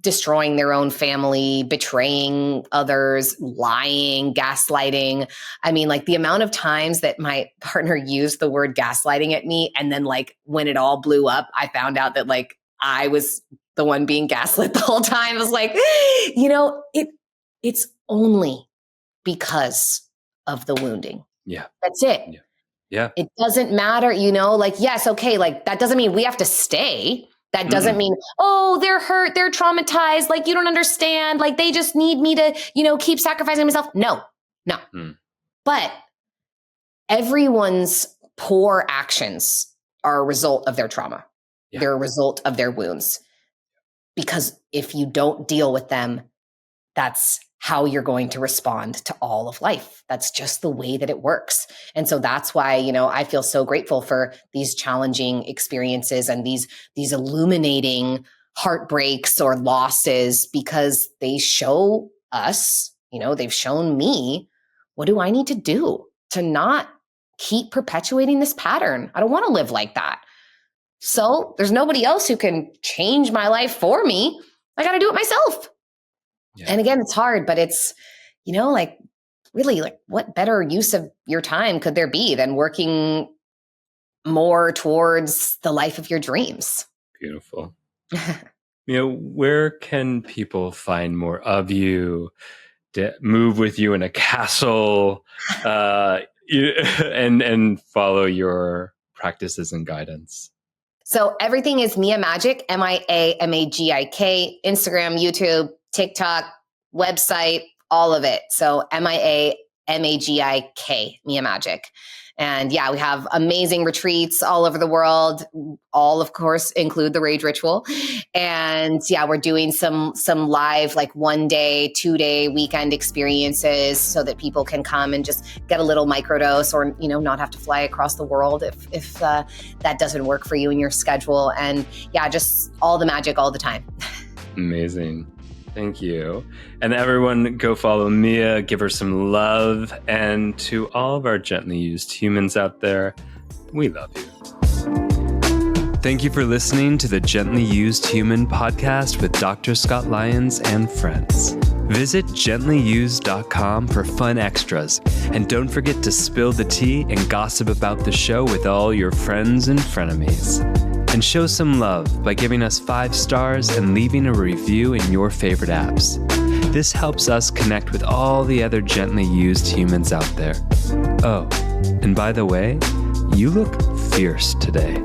destroying their own family, betraying others, lying, gaslighting. I mean, like the amount of times that my partner used the word gaslighting at me. And then like when it all blew up, I found out that like I was the one being gaslit the whole time. I was like, it's only because of the wounding. Yeah. That's it. Yeah. Yeah. It doesn't matter, like, yes, okay, like that doesn't mean we have to stay. That doesn't mean, oh, they're hurt, they're traumatized, like you don't understand, like they just need me to, keep sacrificing myself. No. But everyone's poor actions are a result of their trauma. Yeah. They're a result of their wounds. Because if you don't deal with them, that's how you're going to respond to all of life. That's just the way that it works. And so that's why, I feel so grateful for these challenging experiences and these illuminating heartbreaks or losses, because they show us, they've shown me, what do I need to do to not keep perpetuating this pattern? I don't want to live like that. So there's nobody else who can change my life for me. I got to do it myself. Yeah. And again, it's hard, but it's, like really like what better use of your time could there be than working more towards the life of your dreams? Beautiful. Where can people find more of you, move with you in a castle, and follow your practices and guidance? So everything is Mia Magik, MIAMAGIK, Instagram, YouTube, TikTok, website, all of it. So MIAMAGIK, Mia Magik. And yeah, we have amazing retreats all over the world. All, of course, include the Rage Ritual. And yeah, we're doing some live, like 1 day, 2 day weekend experiences so that people can come and just get a little microdose or, not have to fly across the world if that doesn't work for you in your schedule. And yeah, just all the magic all the time. Amazing. Thank you. And everyone, go follow Mia, give her some love. And to all of our gently used humans out there, we love you. Thank you for listening to the Gently Used Human podcast with Dr. Scott Lyons and friends. Visit gentlyused.com for fun extras. And don't forget to spill the tea and gossip about the show with all your friends and frenemies. And show some love by giving us 5 stars and leaving a review in your favorite apps. This helps us connect with all the other gently used humans out there. Oh, and by the way, you look fierce today.